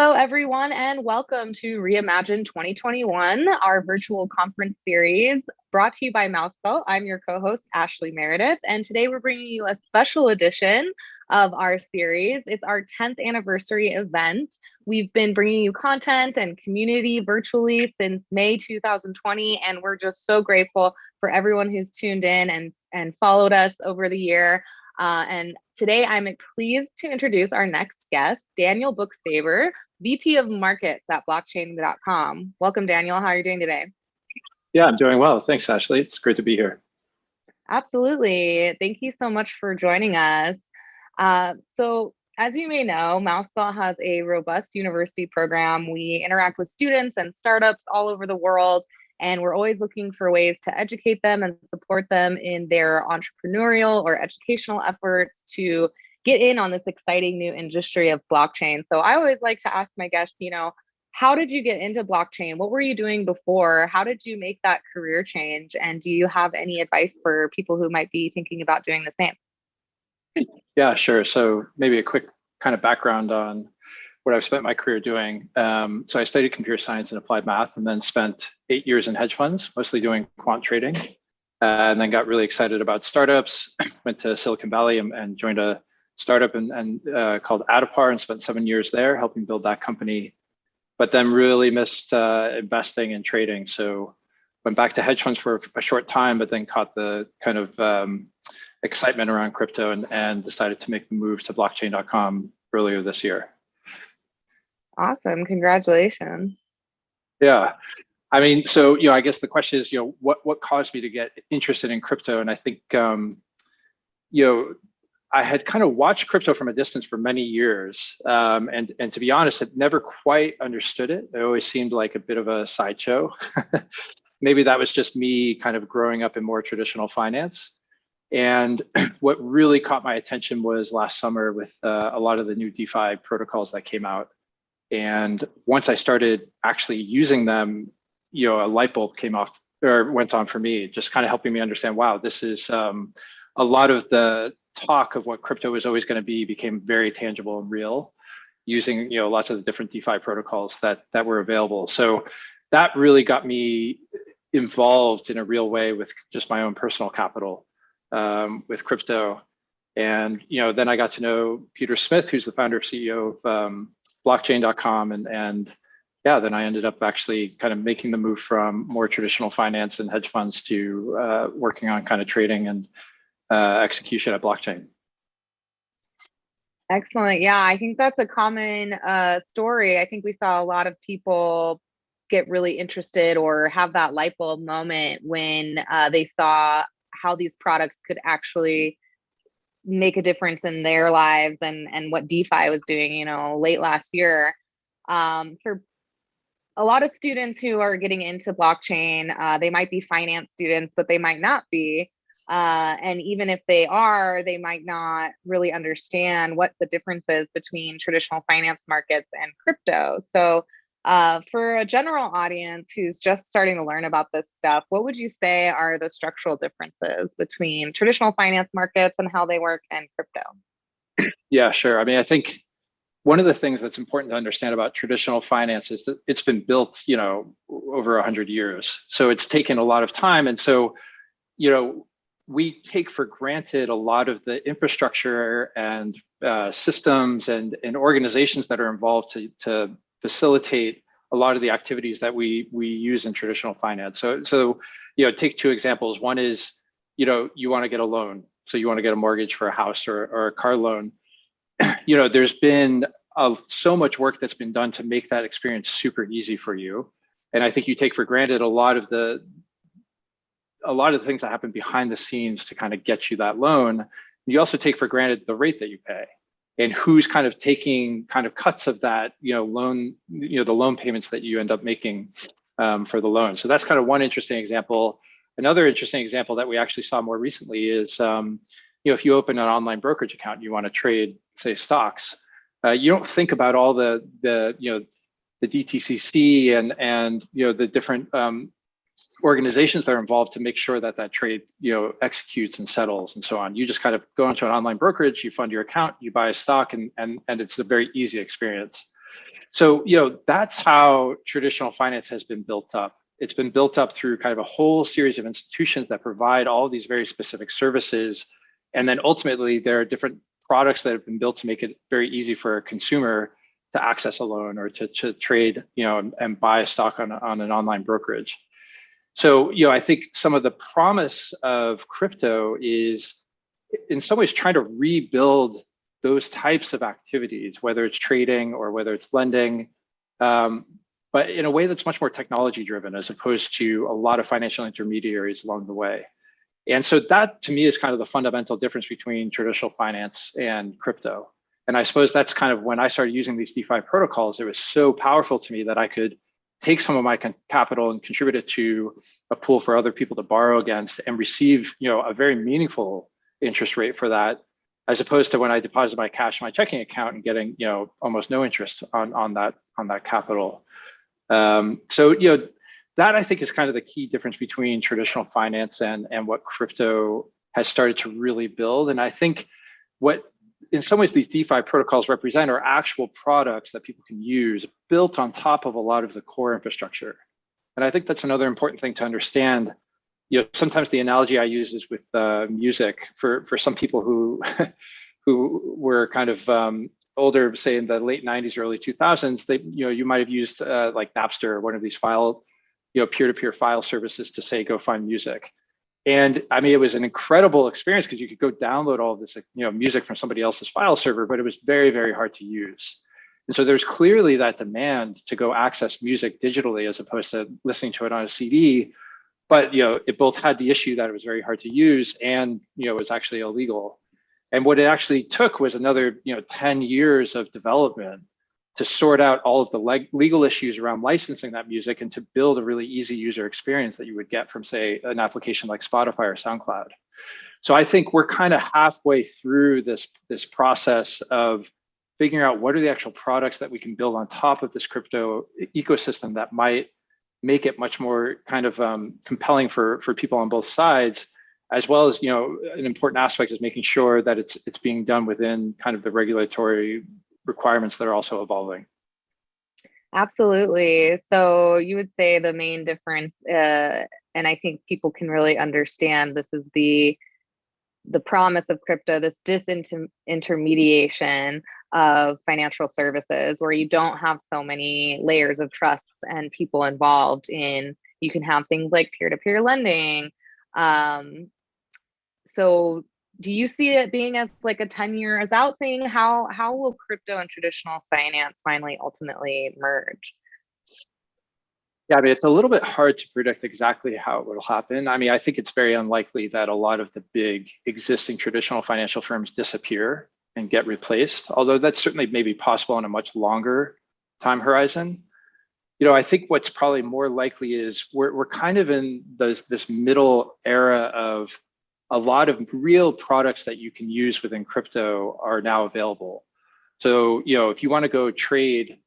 Hello, everyone, and welcome to Reimagine 2021, our virtual conference series brought to you by Mousebelt. I'm your co-host, Ashlie Meredith, and today we're bringing you a special edition of our series. It's our 10th anniversary event. We've been bringing you content and community virtually since May 2020, and we're just so grateful for everyone who's tuned in and followed us over the year. And today I'm pleased to introduce our next guest, Daniel Bookstaber, VP of Markets at Blockchain.com. Welcome, Daniel. How are you doing today? Yeah, I'm doing well. Thanks, Ashlie. It's great to be here. Absolutely. Thank you so much for joining us. So as you may know, Mousebelt has a robust university program. We interact with students and startups all over the world, and we're always looking for ways to educate them and support them in their entrepreneurial or educational efforts to get in on this exciting new industry of blockchain. So I always like to ask my guests, how did you get into blockchain? What were you doing before? How did you make that career change? And do you have any advice for people who might be thinking about doing the same? Yeah, sure. So maybe a quick kind of background on what I've spent my career doing. So I studied computer science and applied math, and then spent 8 years in hedge funds, mostly doing quant trading, and then got really excited about startups. Went to Silicon Valley and joined a startup called Adapar and spent 7 years there helping build that company. But then really missed investing and trading. So went back to hedge funds for a short time, but then caught the kind of excitement around crypto and decided to make the move to blockchain.com earlier this year. Awesome. Congratulations. Yeah. I mean, so, I guess the question is, what caused me to get interested in crypto? And I think, I had kind of watched crypto from a distance for many years. And to be honest, I'd never quite understood it. It always seemed like a bit of a sideshow. Maybe that was just me kind of growing up in more traditional finance. And what really caught my attention was last summer with a lot of the new DeFi protocols that came out. And once I started actually using them, a light bulb went on for me, just kind of helping me understand, wow, this is a lot of the talk of what crypto was always going to be became very tangible and real using, lots of the different DeFi protocols that were available. So that really got me involved in a real way with just my own personal capital with crypto. And, then I got to know Peter Smith, who's the founder and CEO of blockchain.com. And then I ended up actually kind of making the move from more traditional finance and hedge funds to working on kind of trading and execution at blockchain. Excellent. Yeah, I think that's a common story. I think we saw a lot of people get really interested or have that light bulb moment when they saw how these products could actually make a difference in their lives and what DeFi was doing, late last year. For a lot of students who are getting into blockchain, they might be finance students, but they might not be. And even if they are, they might not really understand what the difference is between traditional finance markets and crypto. So for a general audience who's just starting to learn about this stuff, what would you say are the structural differences between traditional finance markets and how they work and crypto? Yeah, sure. I mean, I think one of the things that's important to understand about traditional finance is that it's been built, over 100 years. So it's taken a lot of time. And so, we take for granted a lot of the infrastructure and systems and organizations that are involved to facilitate a lot of the activities that we use in traditional finance. So take two examples. One is, you want to get a loan. So you want to get a mortgage for a house or a car loan. There's been so much work that's been done to make that experience super easy for you. And I think you take for granted a lot of the things that happen behind the scenes to kind of get you that loan. You also take for granted the rate that you pay and who's kind of taking kind of cuts of that, loan, the loan payments that you end up making for the loan. So that's kind of one interesting example. Another interesting example that we actually saw more recently is, if you open an online brokerage account, and you want to trade, say, stocks, you don't think about all the DTCC and the different organizations that are involved to make sure that trade, executes and settles and so on. You just kind of go into an online brokerage, you fund your account, you buy a stock, and it's a very easy experience. So, that's how traditional finance has been built up. It's been built up through kind of a whole series of institutions that provide all these very specific services. And then ultimately, there are different products that have been built to make it very easy for a consumer to access a loan or to trade, and buy a stock on an online brokerage. So, I think some of the promise of crypto is in some ways trying to rebuild those types of activities, whether it's trading or whether it's lending, but in a way that's much more technology driven as opposed to a lot of financial intermediaries along the way. And so that to me is kind of the fundamental difference between traditional finance and crypto. And I suppose that's kind of when I started using these DeFi protocols, it was so powerful to me that I could take some of my capital and contribute it to a pool for other people to borrow against and receive, a very meaningful interest rate for that, as opposed to when I deposit my cash in my checking account and getting, almost no interest on that capital. So, that I think is kind of the key difference between traditional finance and what crypto has started to really build. And I think what in some ways these DeFi protocols represent are actual products that people can use built on top of a lot of the core infrastructure. And I think that's another important thing to understand. Sometimes the analogy I use is with music for some people who who were kind of older, say in the late 90s, early 2000s. They, you might have used like Napster or one of these peer-to-peer file services to say go find music. And I mean, it was an incredible experience because you could go download all of this, music from somebody else's file server, but it was very, very hard to use. And so there's clearly that demand to go access music digitally as opposed to listening to it on a CD. But it both had the issue that it was very hard to use and it was actually illegal. And what it actually took was another 10 years of development to sort out all of the legal issues around licensing that music and to build a really easy user experience that you would get from, say, an application like Spotify or SoundCloud. So I think we're kind of halfway through this process of figuring out what are the actual products that we can build on top of this crypto ecosystem that might make it much more kind of compelling for people on both sides, as well as an important aspect is making sure that it's being done within kind of the regulatory requirements that are also evolving. Absolutely. So you would say the main difference, and I think people can really understand this, is the promise of crypto, this disintermediation of financial services, where you don't have so many layers of trust and people involved in. You can have things like peer-to-peer lending. So do you see it being as like a 10 years out thing? How will crypto and traditional finance finally ultimately merge? Yeah, I mean, it's a little bit hard to predict exactly how it will happen. I mean, I think it's very unlikely that a lot of the big existing traditional financial firms disappear and get replaced, although that's certainly maybe possible on a much longer time horizon. I think what's probably more likely is we're kind of in this middle era of a lot of real products that you can use within crypto are now available. So, if you want to go trade,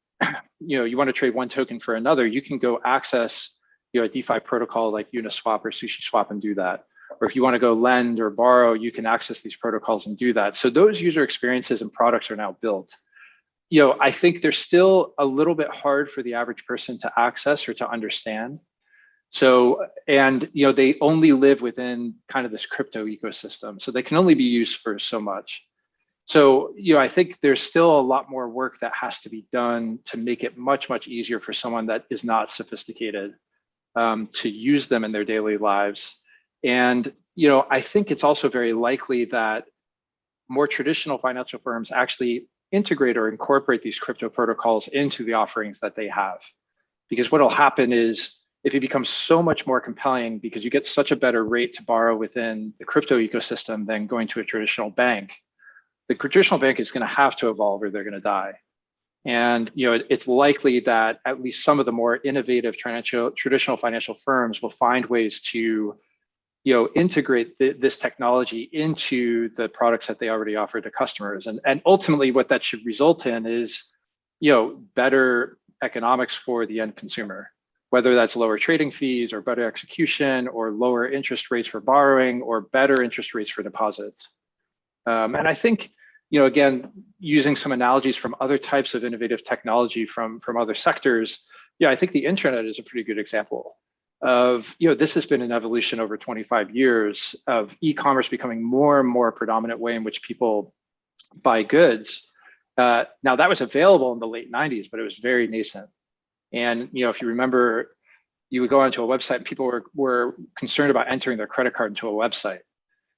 you want to trade one token for another, you can go access, a DeFi protocol like Uniswap or SushiSwap and do that. Or if you want to go lend or borrow, you can access these protocols and do that. So those user experiences and products are now built. I think they're still a little bit hard for the average person to access or to understand. So, and, they only live within kind of this crypto ecosystem. So they can only be used for so much. So, I think there's still a lot more work that has to be done to make it much, much easier for someone that is not sophisticated to use them in their daily lives. And, I think it's also very likely that more traditional financial firms actually integrate or incorporate these crypto protocols into the offerings that they have. Because what will happen is if it becomes so much more compelling because you get such a better rate to borrow within the crypto ecosystem than going to a traditional bank, the traditional bank is going to have to evolve or they're going to die. And it's likely that at least some of the more innovative traditional financial firms will find ways to integrate this technology into the products that they already offer to customers. And ultimately what that should result in is better economics for the end consumer, whether that's lower trading fees or better execution or lower interest rates for borrowing or better interest rates for deposits. And I think again, using some analogies from other types of innovative technology from other sectors, I think the internet is a pretty good example of, this has been an evolution over 25 years of e-commerce becoming more and more predominant way in which people buy goods. Now that was available in the late 90s, but it was very nascent. And, if you remember, you would go onto a website and people were concerned about entering their credit card into a website.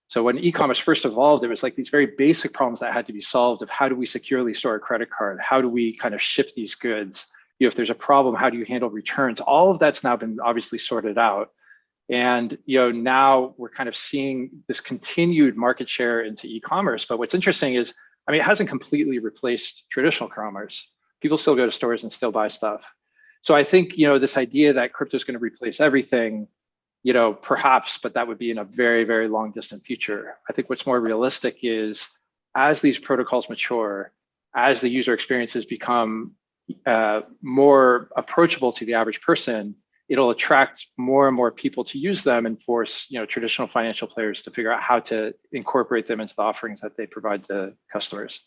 So when e-commerce first evolved, it was like these very basic problems that had to be solved of how do we securely store a credit card? How do we kind of ship these goods? If there's a problem, how do you handle returns? All of that's now been obviously sorted out. And now we're kind of seeing this continued market share into e-commerce. But what's interesting is, it hasn't completely replaced traditional commerce. People still go to stores and still buy stuff. So I think, this idea that crypto is going to replace everything, perhaps, but that would be in a very, very long distant future. I think what's more realistic is as these protocols mature, as the user experiences become more approachable to the average person, it'll attract more and more people to use them and force traditional financial players to figure out how to incorporate them into the offerings that they provide to customers.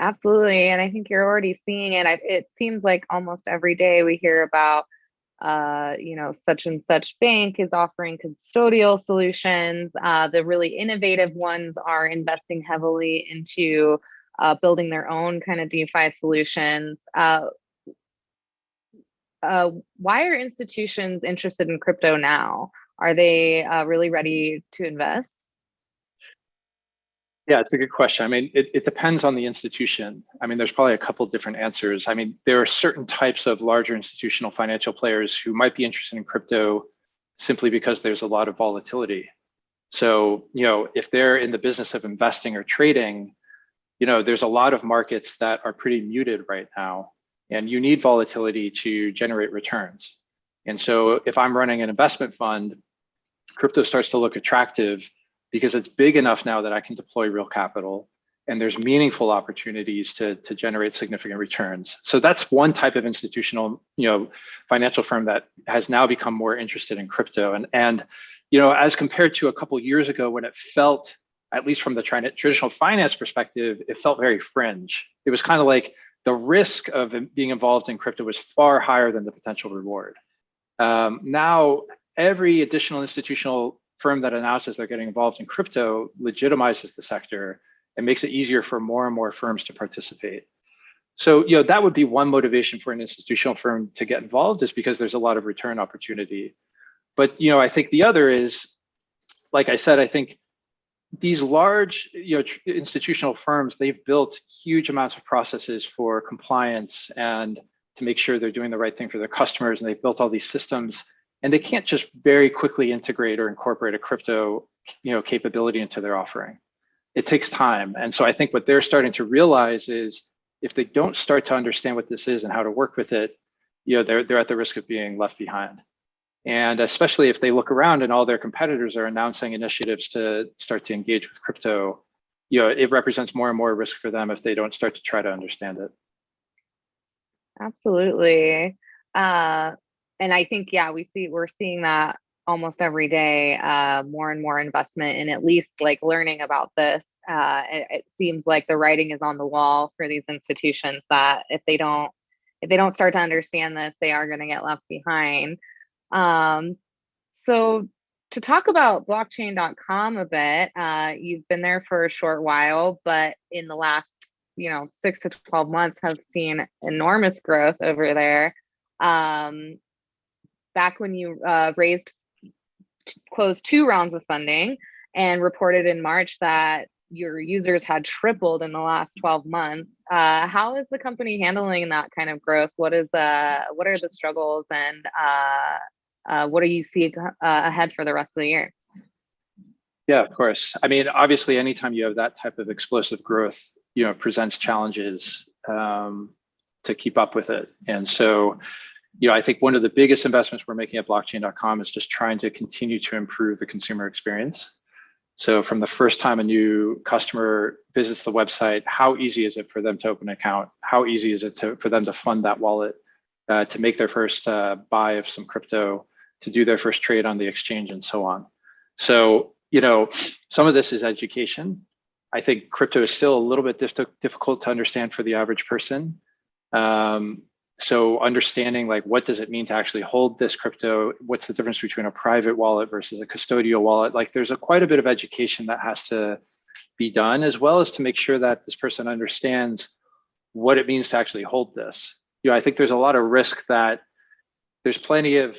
Absolutely. And I think you're already seeing it. It seems like almost every day we hear about such and such bank is offering custodial solutions. The really innovative ones are investing heavily into building their own kind of DeFi solutions. Why are institutions interested in crypto now? Are they really ready to invest? Yeah, it's a good question. It depends on the institution. There's probably a couple different answers. There are certain types of larger institutional financial players who might be interested in crypto simply because there's a lot of volatility. So, if they're in the business of investing or trading, there's a lot of markets that are pretty muted right now, and you need volatility to generate returns. And so if I'm running an investment fund, crypto starts to look attractive because it's big enough now that I can deploy real capital and there's meaningful opportunities to generate significant returns. So that's one type of institutional, financial firm that has now become more interested in crypto. And as compared to a couple of years ago when it felt, at least from the traditional finance perspective, it felt very fringe. It was kind of like the risk of being involved in crypto was far higher than the potential reward. Now, every additional institutional firm that announces they're getting involved in crypto legitimizes the sector and makes it easier for more and more firms to participate. So, that would be one motivation for an institutional firm to get involved, is because there's a lot of return opportunity. But, I think the other is, like I said, I think these large, institutional firms, they've built huge amounts of processes for compliance and to make sure they're doing the right thing for their customers. And they've built all these systems, and they can't just very quickly integrate or incorporate a crypto, capability into their offering. It takes time. And so I think what they're starting to realize is if they don't start to understand what this is and how to work with it, they're at the risk of being left behind. And especially if they look around and all their competitors are announcing initiatives to start to engage with crypto, it represents more and more risk for them if they don't start to try to understand it. Absolutely. And I think, we're seeing that almost every day, more and more investment in at least like learning about this. It seems like the writing is on the wall for these institutions that if they don't start to understand this, they are going to get left behind. So to talk about blockchain.com a bit, you've been there for a short while, but in the last, 6 to 12 months have seen enormous growth over there. Back when you closed 2 rounds of funding and reported in March that your users had tripled in the last 12 months. How is the company handling that kind of growth? What are the struggles, and what do you see ahead for the rest of the year? Yeah, of course. Obviously, anytime you have that type of explosive growth, presents challenges to keep up with it. And so, I think one of the biggest investments we're making at blockchain.com is just trying to continue to improve the consumer experience. So from the first time a new customer visits the website, how easy is it for them to open an account? How easy is it for them to fund that wallet, to make their first buy of some crypto, to do their first trade on the exchange, and so on. So, some of this is education. I think crypto is still a little bit difficult to understand for the average person. So understanding like, what does it mean to actually hold this crypto? What's the difference between a private wallet versus a custodial wallet? Like there's quite a bit of education that has to be done, as well as to make sure that this person understands what it means to actually hold this. I think there's a lot of risk that there's plenty of,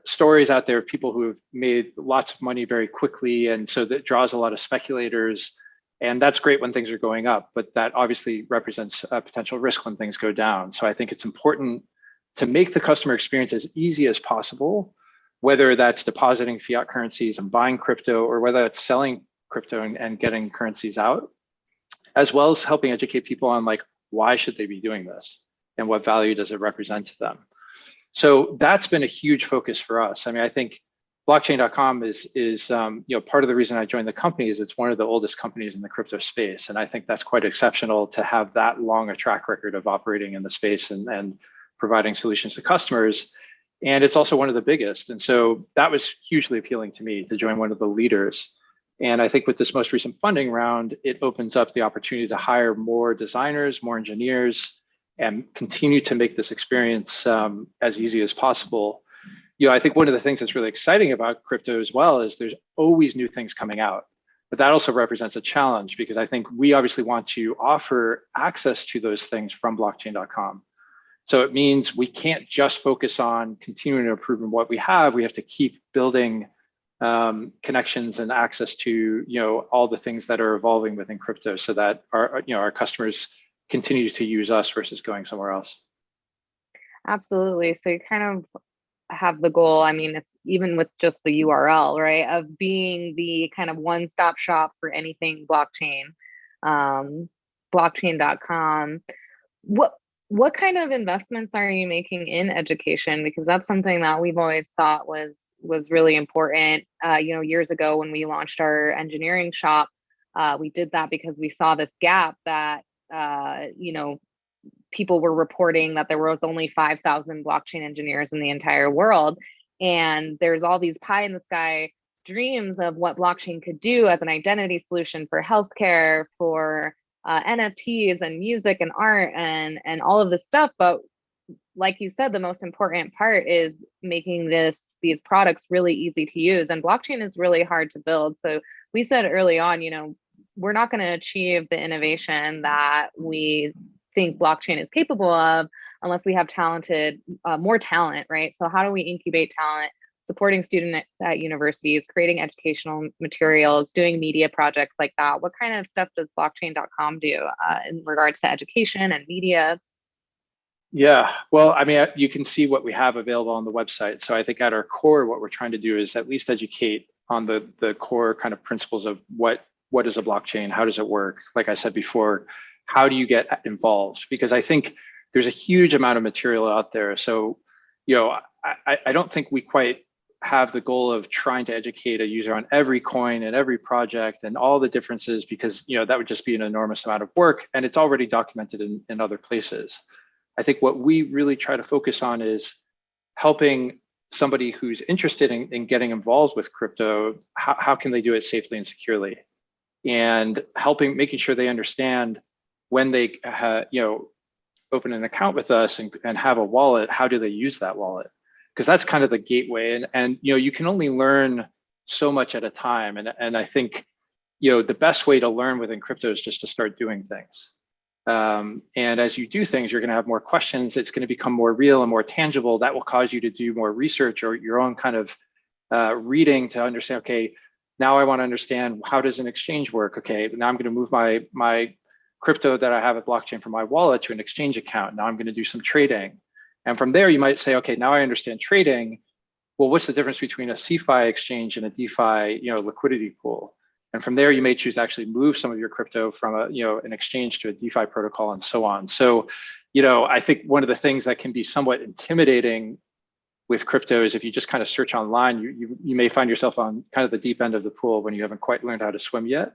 stories out there of people who have made lots of money very quickly. And so that draws a lot of speculators. And that's great when things are going up, but that obviously represents a potential risk when things go down. So I think it's important to make the customer experience as easy as possible, whether that's depositing fiat currencies and buying crypto, or whether it's selling crypto and getting currencies out, as well as helping educate people on like, why should they be doing this and what value does it represent to them. So that's been a huge focus for us. I mean, I think blockchain.com is part of the reason I joined the company is it's one of the oldest companies in the crypto space. And I think that's quite exceptional to have that long a track record of operating in the space and providing solutions to customers. And it's also one of the biggest. And so that was hugely appealing to me to join one of the leaders. And I think with this most recent funding round, it opens up the opportunity to hire more designers, more engineers, and continue to make this experience as easy as possible. I think one of the things that's really exciting about crypto as well is there's always new things coming out, but that also represents a challenge because I think we obviously want to offer access to those things from blockchain.com. So it means we can't just focus on continuing to improve on what we have. We have to keep building connections and access to all the things that are evolving within crypto, so that our customers continue to use us versus going somewhere else. Absolutely. So you kind of have the goal, I mean, it's even with just the URL, right, of being the kind of one-stop shop for anything blockchain, blockchain.com. What kind of investments are you making in education? Because that's something that we've always thought was really important. Years ago when we launched our engineering shop, we did that because we saw this gap that people were reporting that there was only 5,000 blockchain engineers in the entire world. And there's all these pie in the sky dreams of what blockchain could do as an identity solution for healthcare, for NFTs and music and art and all of this stuff. But like you said, the most important part is making these products really easy to use. And blockchain is really hard to build. So we said early on, we're not going to achieve the innovation that we think blockchain is capable of unless we have more talent, right? So how do we incubate talent, supporting students at universities, creating educational materials, doing media projects like that? What kind of stuff does blockchain.com do in regards to education and media? Yeah, well, I mean, you can see what we have available on the website. So I think at our core, what we're trying to do is at least educate on the core kind of principles of what is a blockchain, how does it work? Like I said before, how do you get involved? Because I think there's a huge amount of material out there. So, I don't think we quite have the goal of trying to educate a user on every coin and every project and all the differences, because that would just be an enormous amount of work, and it's already documented in other places. I think what we really try to focus on is helping somebody who's interested in getting involved with crypto, how can they do it safely and securely, and making sure they understand when they open an account with us and have a wallet, how do they use that wallet? Because that's kind of the gateway, and you can only learn so much at a time, and I think the best way to learn within crypto is just to start doing things. And as you do things, you're going to have more questions. It's going to become more real and more tangible. That will cause you to do more research or your own kind of reading to understand, okay, now I want to understand, how does an exchange work? Okay, now I'm going to move my crypto that I have at blockchain from my wallet to an exchange account. Now I'm going to do some trading. And from there, you might say, okay, now I understand trading. Well, what's the difference between a CeFi exchange and a DeFi, liquidity pool? And from there, you may choose to actually move some of your crypto from an exchange to a DeFi protocol and so on. So, I think one of the things that can be somewhat intimidating with crypto is if you just kind of search online, you may find yourself on kind of the deep end of the pool when you haven't quite learned how to swim yet.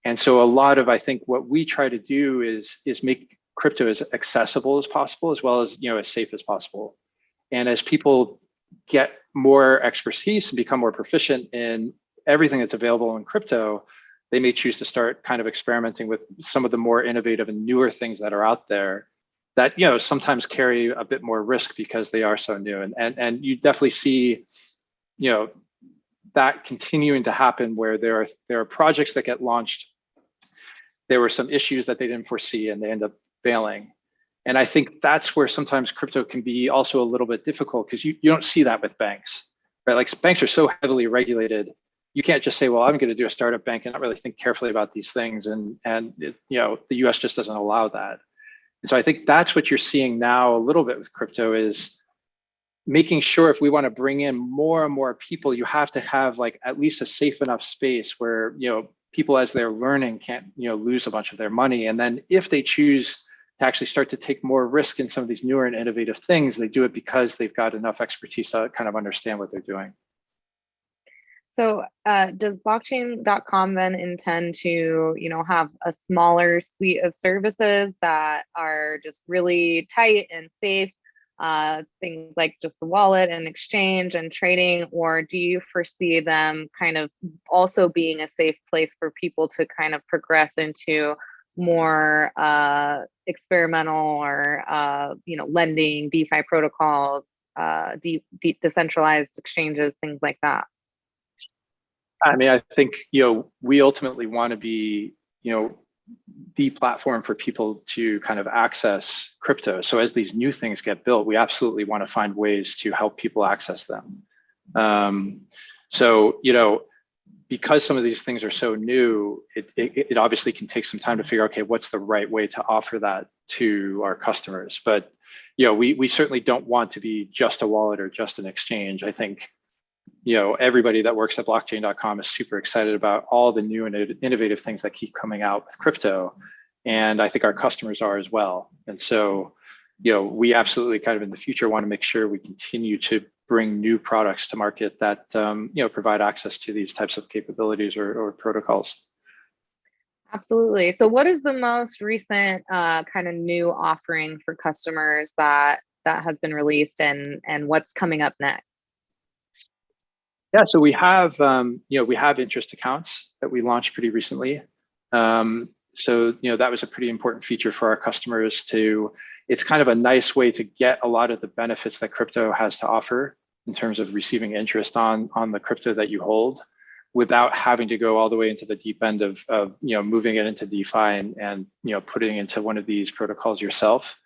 And so a lot of, I think, what we try to do is make crypto as accessible as possible, as well as as safe as possible. And as people get more expertise and become more proficient in everything that's available in crypto, they may choose to start kind of experimenting with some of the more innovative and newer things that are out there that, you know, sometimes carry a bit more risk because they are so new. And you definitely see, you know, that continuing to happen where there are projects that get launched. There were some issues that they didn't foresee and they end up failing. And I think that's where sometimes crypto can be also a little bit difficult, because you don't see that with banks, right? Like banks are so heavily regulated. You can't just say, well, I'm going to do a startup bank and not really think carefully about these things. And it, you know, the US just doesn't allow that. And so I think that's what you're seeing now a little bit with crypto, is making sure if we want to bring in more and more people, you have to have like at least a safe enough space where, you know, people as they're learning can't, you know, lose a bunch of their money. And then if they choose to actually start to take more risk in some of these newer and innovative things, they do it because they've got enough expertise to kind of understand what they're doing. So does blockchain.com then intend to, you know, have a smaller suite of services that are just really tight and safe, things like just the wallet and exchange and trading, or do you foresee them kind of also being a safe place for people to kind of progress into more experimental or you know, lending, DeFi protocols, decentralized exchanges, things like that? I mean, I think, you know, we ultimately want to be, you know, the platform for people to kind of access crypto. So as these new things get built, we absolutely want to find ways to help people access them. So, you know, because some of these things are so new, it obviously can take some time to figure, okay, what's the right way to offer that to our customers? But, you know, we certainly don't want to be just a wallet or just an exchange. I think, you know, everybody that works at blockchain.com is super excited about all the new and innovative things that keep coming out with crypto. And I think our customers are as well. And so, you know, we absolutely kind of in the future want to make sure we continue to bring new products to market that, you know, provide access to these types of capabilities or protocols. Absolutely. So what is the most recent kind of new offering for customers that has been released, and what's coming up next? Yeah, so we have, you know, we have interest accounts that we launched pretty recently. So, you know, that was a pretty important feature for our customers to, it's kind of a nice way to get a lot of the benefits that crypto has to offer in terms of receiving interest on the crypto that you hold without having to go all the way into the deep end of you know, moving it into DeFi and, you know, putting it into one of these protocols yourself.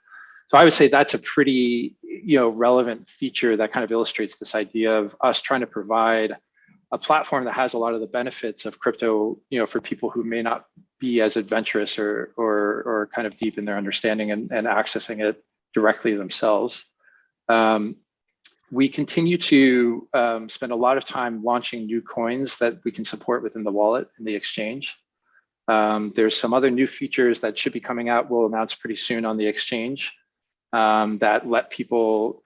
So I would say that's a pretty, you know, relevant feature that kind of illustrates this idea of us trying to provide a platform that has a lot of the benefits of crypto, you know, for people who may not be as adventurous or kind of deep in their understanding and accessing it directly themselves. We continue to spend a lot of time launching new coins that we can support within the wallet and the exchange. There's some other new features that should be coming out. We'll announce pretty soon on the exchange. That let people,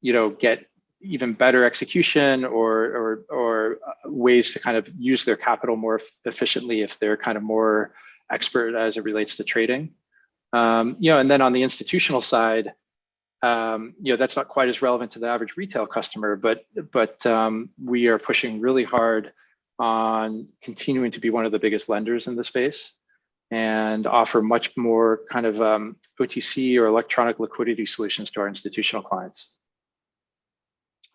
you know, get even better execution or ways to kind of use their capital more efficiently if they're kind of more expert as it relates to trading. You know, and then on the institutional side, you know, that's not quite as relevant to the average retail customer, but we are pushing really hard on continuing to be one of the biggest lenders in the space and offer much more kind of OTC or electronic liquidity solutions to our institutional clients.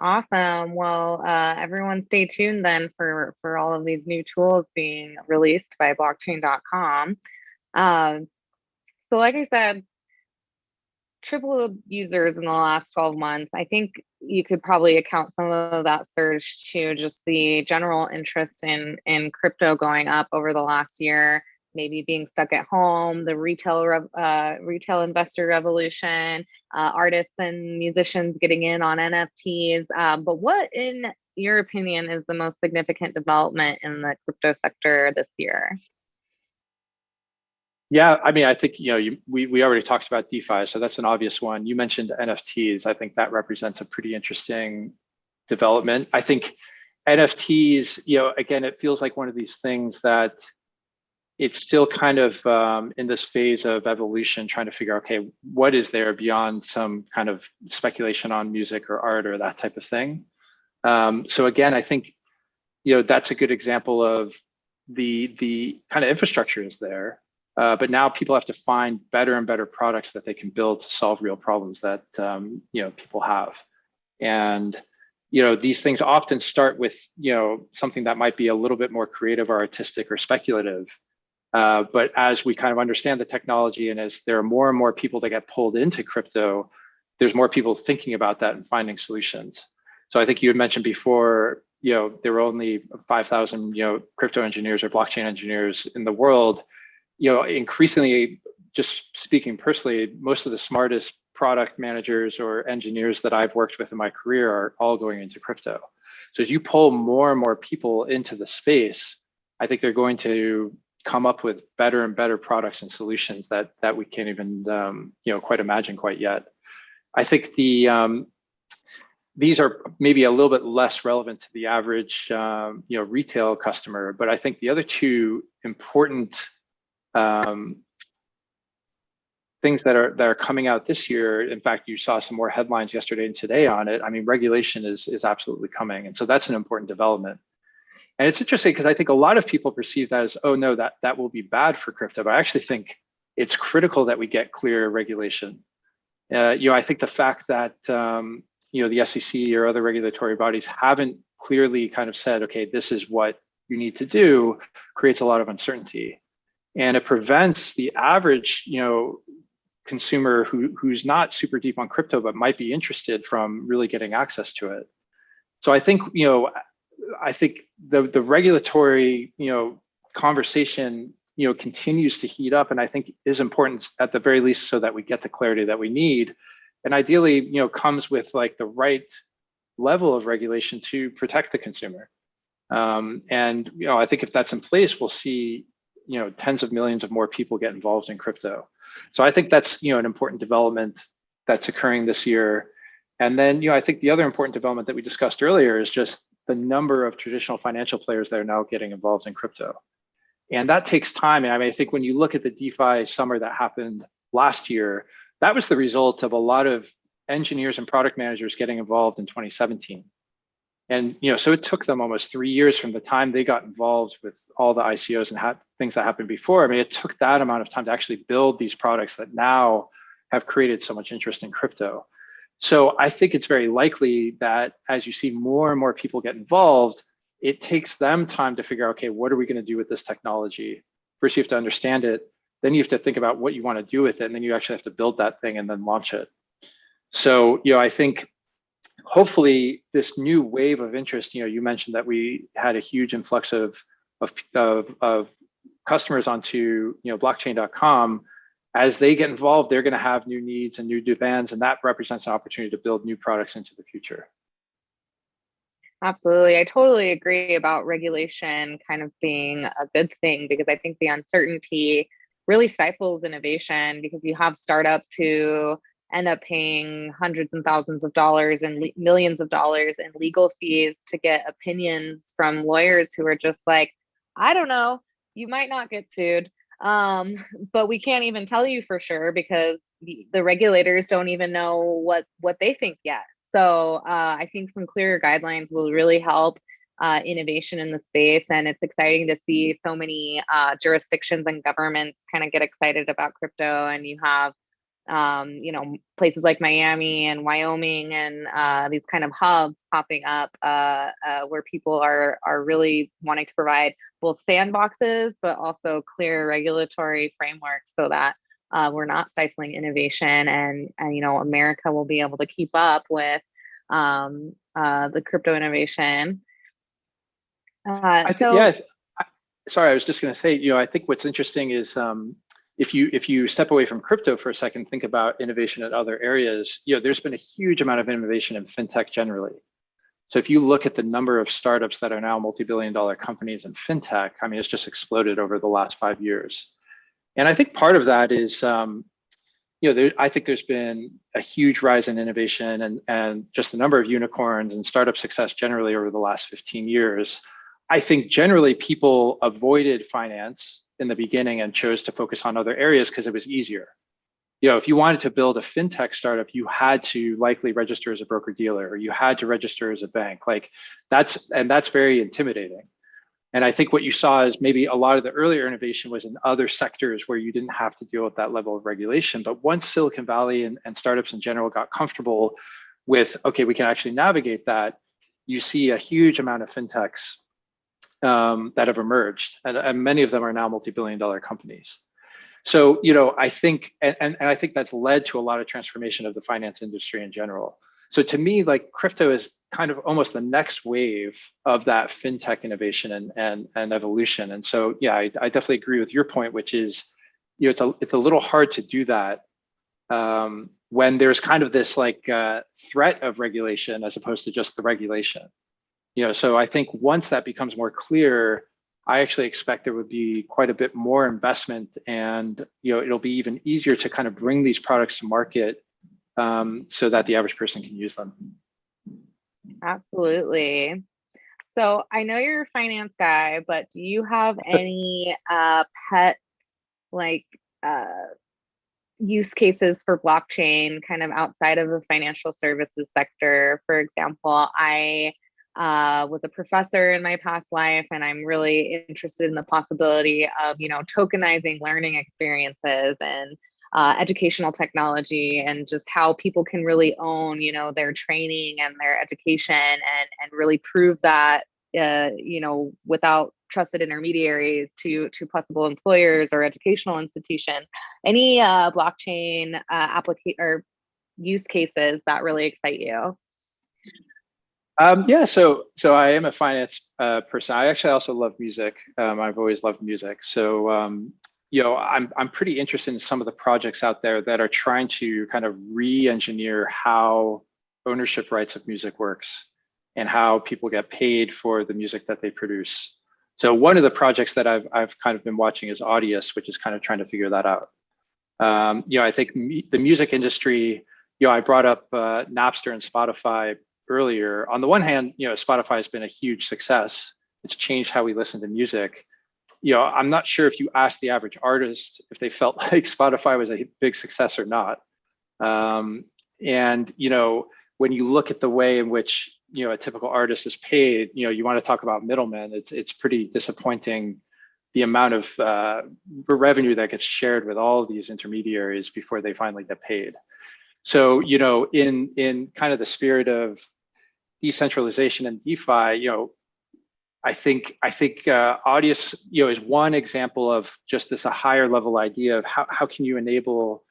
Awesome. Well, everyone stay tuned then for all of these new tools being released by blockchain.com. So like I said, triple users in the last 12 months. I think you could probably account some of that surge to just the general interest in crypto going up over the last year, maybe being stuck at home, the retail investor revolution, artists and musicians getting in on NFTs. But what, in your opinion, is the most significant development in the crypto sector this year? Yeah, I mean, I think, you know, we already talked about DeFi, so that's an obvious one. You mentioned NFTs. I think that represents a pretty interesting development. I think NFTs, you know, again, it feels like one of these things that it's still kind of in this phase of evolution, trying to figure out, okay, what is there beyond some kind of speculation on music or art or that type of thing. So again, I think, you know, that's a good example of the kind of infrastructure is there, but now people have to find better and better products that they can build to solve real problems that people have. And these things often start with something that might be a little bit more creative or artistic or speculative. But as we kind of understand the technology, and as there are more and more people that get pulled into crypto, there's more people thinking about that and finding solutions. So I think you had mentioned before, there were only 5,000, crypto engineers or blockchain engineers in the world. Increasingly, just speaking personally, most of the smartest product managers or engineers that I've worked with in my career are all going into crypto. So as you pull more and more people into the space, I think they're going to come up with better and better products and solutions that we can't even quite imagine quite yet. I think these are maybe a little bit less relevant to the average retail customer, but I think the other two important things that are coming out this year, in fact, you saw some more headlines yesterday and today on it. I mean, regulation is absolutely coming, and so that's an important development. And it's interesting because I think a lot of people perceive that as, oh no, that will be bad for crypto, but I actually think it's critical that we get clear regulation. I think the fact that the SEC or other regulatory bodies haven't clearly kind of said, okay, this is what you need to do, creates a lot of uncertainty, and it prevents the average consumer who's not super deep on crypto but might be interested from really getting access to it. So I think the regulatory conversation continues to heat up, and I think is important at the very least so that we get the clarity that we need, and ideally comes with like the right level of regulation to protect the consumer. And I think if that's in place, we'll see tens of millions of more people get involved in crypto. So I think that's an important development that's occurring this year. And then I think the other important development that we discussed earlier is just the number of traditional financial players that are now getting involved in crypto. And that takes time. And I mean, I think when you look at the DeFi summer that happened last year, that was the result of a lot of engineers and product managers getting involved in 2017. And so it took them almost 3 years from the time they got involved with all the ICOs and things that happened before. I mean, it took that amount of time to actually build these products that now have created so much interest in crypto. So I think it's very likely that as you see more and more people get involved, it takes them time to figure out, okay, what are we going to do with this technology? First, you have to understand it. Then you have to think about what you want to do with it. And then you actually have to build that thing and then launch it. So, I think hopefully this new wave of interest, you mentioned that we had a huge influx of customers onto, blockchain.com. As they get involved, they're going to have new needs and new demands, and that represents an opportunity to build new products into the future. Absolutely. I totally agree about regulation kind of being a good thing, because I think the uncertainty really stifles innovation, because you have startups who end up paying hundreds and thousands of dollars and millions of dollars in legal fees to get opinions from lawyers who are just like, I don't know, you might not get sued. But we can't even tell you for sure because the regulators don't even know what they think yet. So I think some clearer guidelines will really help innovation in the space. And it's exciting to see so many jurisdictions and governments kind of get excited about crypto. And you have, places like Miami and Wyoming and these kind of hubs popping up where people are really wanting to provide both sandboxes, but also clear regulatory frameworks so that we're not stifling innovation, and America will be able to keep up with the crypto innovation. Sorry, I was just going to say, I think what's interesting is if you step away from crypto for a second, think about innovation in other areas. There's been a huge amount of innovation in fintech generally. So if you look at the number of startups that are now multi-billion-dollar companies in fintech, I mean, it's just exploded over the last 5 years. And I think part of that is, I think there's been a huge rise in innovation and just the number of unicorns and startup success generally over the last 15 years. I think generally people avoided finance in the beginning and chose to focus on other areas because it was easier. If you wanted to build a fintech startup, you had to likely register as a broker dealer, or you had to register as a bank. Like that's very intimidating. And I think what you saw is maybe a lot of the earlier innovation was in other sectors where you didn't have to deal with that level of regulation. But once Silicon Valley and startups in general got comfortable with, okay, we can actually navigate that, you see a huge amount of fintechs that have emerged, and many of them are now multi-billion-dollar companies. So, I think, and I think that's led to a lot of transformation of the finance industry in general. So to me, like, crypto is kind of almost the next wave of that fintech innovation and evolution. And so, yeah, I definitely agree with your point, which is, it's a little hard to do that when there's kind of this like threat of regulation as opposed to just the regulation. So I think once that becomes more clear, I actually expect there would be quite a bit more investment, and it'll be even easier to kind of bring these products to market so that the average person can use them. Absolutely. So I know you're a finance guy, but do you have any pet like use cases for blockchain kind of outside of the financial services sector? For example, I was a professor in my past life, and I'm really interested in the possibility of, tokenizing learning experiences and educational technology, and just how people can really own, their training and their education, and really prove that, without trusted intermediaries to possible employers or educational institutions. Any blockchain application or use cases that really excite you? Yeah, so I am a finance person. I actually also love music. I've always loved music. So I'm pretty interested in some of the projects out there that are trying to kind of re-engineer how ownership rights of music works and how people get paid for the music that they produce. So one of the projects that I've kind of been watching is Audius, which is kind of trying to figure that out. I think the music industry, I brought up Napster and Spotify earlier. On the one hand, Spotify has been a huge success. It's changed how we listen to music. I'm not sure if you asked the average artist if they felt like Spotify was a big success or not. And when you look at the way in which a typical artist is paid, you want to talk about middlemen. It's pretty disappointing the amount of revenue that gets shared with all of these intermediaries before they finally get paid. So, in kind of the spirit of decentralization and DeFi, I think Audius, is one example of just this a higher level idea of how can you enable,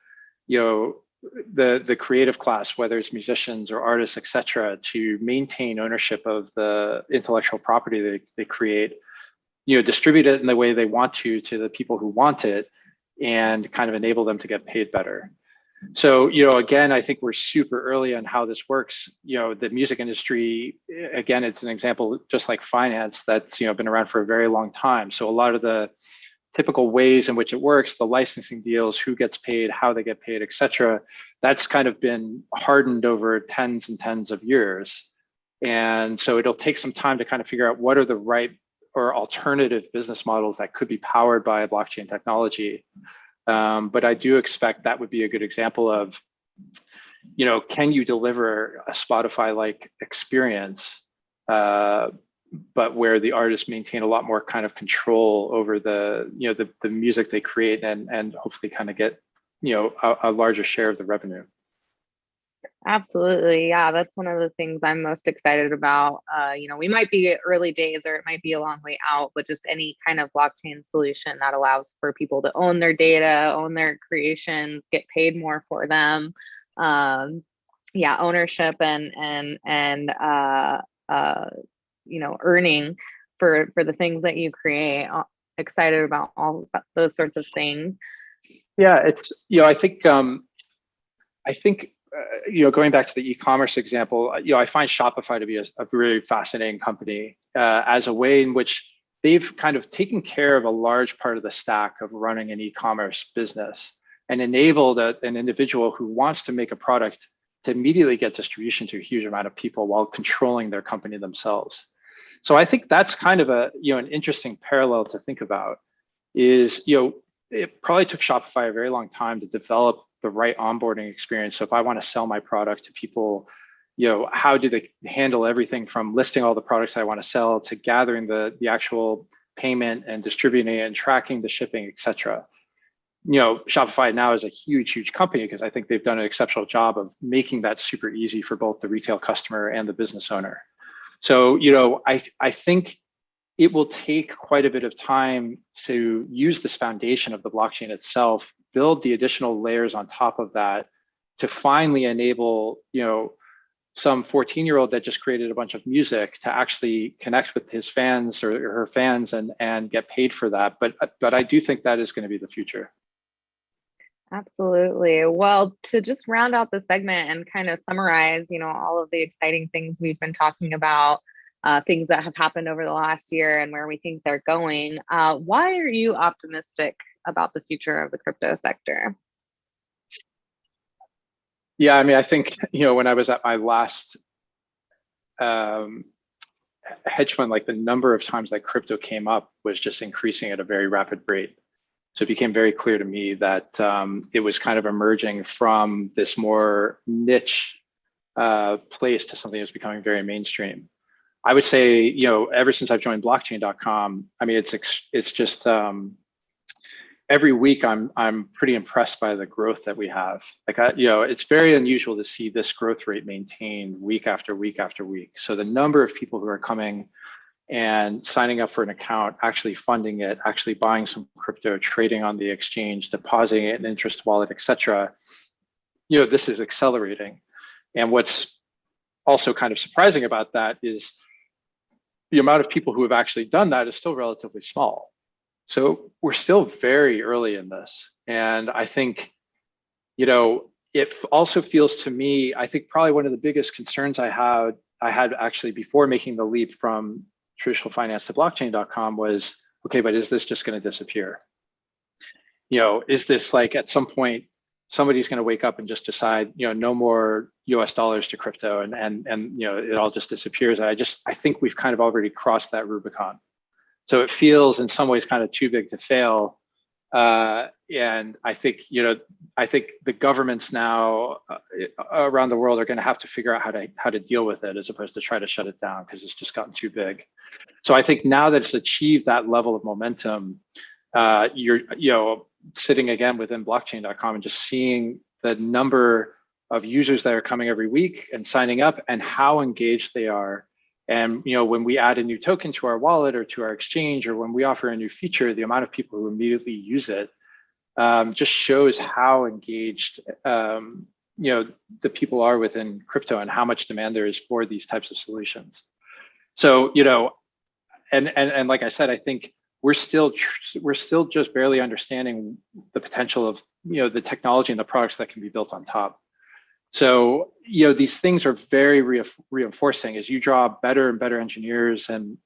the creative class, whether it's musicians or artists, et cetera, to maintain ownership of the intellectual property they create, distribute it in the way they want to the people who want it, and kind of enable them to get paid better. So, again, I think we're super early on how this works. The music industry, again, it's an example, just like finance, that's, been around for a very long time. So a lot of the typical ways in which it works, the licensing deals, who gets paid, how they get paid, et cetera, that's kind of been hardened over tens and tens of years. And so it'll take some time to kind of figure out what are the right or alternative business models that could be powered by a blockchain technology. But I do expect that would be a good example of, can you deliver a Spotify-like experience, but where the artists maintain a lot more kind of control over the music they create, and hopefully kind of get, a larger share of the revenue. Absolutely. Yeah, that's one of the things I'm most excited about. We might be early days, or it might be a long way out, but just any kind of blockchain solution that allows for people to own their data, own their creations, get paid more for them. Ownership and earning for the things that you create. Excited about all those sorts of things. Yeah, it's, I think going back to the e-commerce example, I find Shopify to be a really fascinating company as a way in which they've kind of taken care of a large part of the stack of running an e-commerce business, and enabled an individual who wants to make a product to immediately get distribution to a huge amount of people while controlling their company themselves. So I think that's kind of an interesting parallel to think about. Is it probably took Shopify a very long time to develop the right onboarding experience. So if I want to sell my product to people, how do they handle everything from listing all the products I want to sell to gathering the actual payment and distributing it and tracking the shipping, et cetera. Shopify now is a huge, huge company because I think they've done an exceptional job of making that super easy for both the retail customer and the business owner. So, I think it will take quite a bit of time to use this foundation of the blockchain itself, build the additional layers on top of that to finally enable, some 14-year-old that just created a bunch of music to actually connect with his fans or her fans and get paid for that. But I do think that is going to be the future. Absolutely. Well, to just round out the segment and kind of summarize, all of the exciting things we've been talking about, things that have happened over the last year and where we think they're going, why are you optimistic about the future of the crypto sector? Yeah, I mean, I think, when I was at my last hedge fund, like the number of times that crypto came up was just increasing at a very rapid rate. So it became very clear to me that it was kind of emerging from this more niche place to something that's becoming very mainstream. I would say, ever since I've joined blockchain.com, I mean, it's just every week I'm pretty impressed by the growth that we have. Like, it's very unusual to see this growth rate maintained week after week after week. So the number of people who are coming and signing up for an account, actually funding it, actually buying some crypto, trading on the exchange, depositing it in interest wallet, et cetera, this is accelerating. And what's also kind of surprising about that is the amount of people who have actually done that is still relatively small. So we're still very early in this. And I think, it also feels to me, I think probably one of the biggest concerns I had actually before making the leap from traditional finance to blockchain.com was, okay, but is this just going to disappear? Is this like at some point somebody's going to wake up and just decide, no more US dollars to crypto and it all just disappears? I think we've kind of already crossed that Rubicon. So it feels in some ways kind of too big to fail. And I think, the governments now around the world are going to have to figure out how to deal with it as opposed to try to shut it down because it's just gotten too big. So I think now that it's achieved that level of momentum, you're sitting again within blockchain.com and just seeing the number of users that are coming every week and signing up and how engaged they are. And when we add a new token to our wallet or to our exchange, or when we offer a new feature, the amount of people who immediately use it just shows how engaged the people are within crypto and how much demand there is for these types of solutions. So and like I said, I think we're still just barely understanding the potential of the technology and the products that can be built on top. So, these things are very reinforcing as you draw better and better engineers and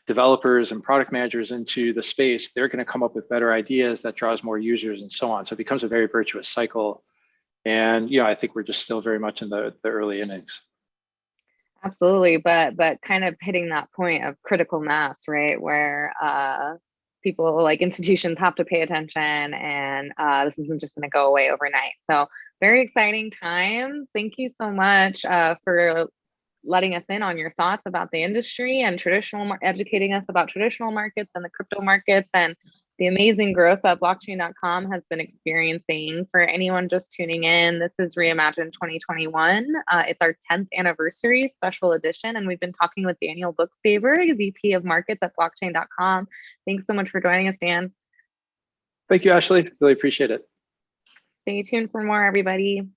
developers and product managers into the space, they're going to come up with better ideas that draws more users and so on. So it becomes a very virtuous cycle. And, I think we're just still very much in the early innings. Absolutely. But kind of hitting that point of critical mass, right? Where people like institutions have to pay attention and this isn't just going to go away overnight. So very exciting times. Thank you so much for letting us in on your thoughts about the industry and educating us about traditional markets and the crypto markets and the amazing growth that blockchain.com has been experiencing. For anyone just tuning in, this is Reimagine 2021. It's our 10th anniversary special edition, and we've been talking with Daniel Bookstaber, VP of Markets at blockchain.com. Thanks so much for joining us, Dan. Thank you, Ashlie. Really appreciate it. Stay tuned for more, everybody.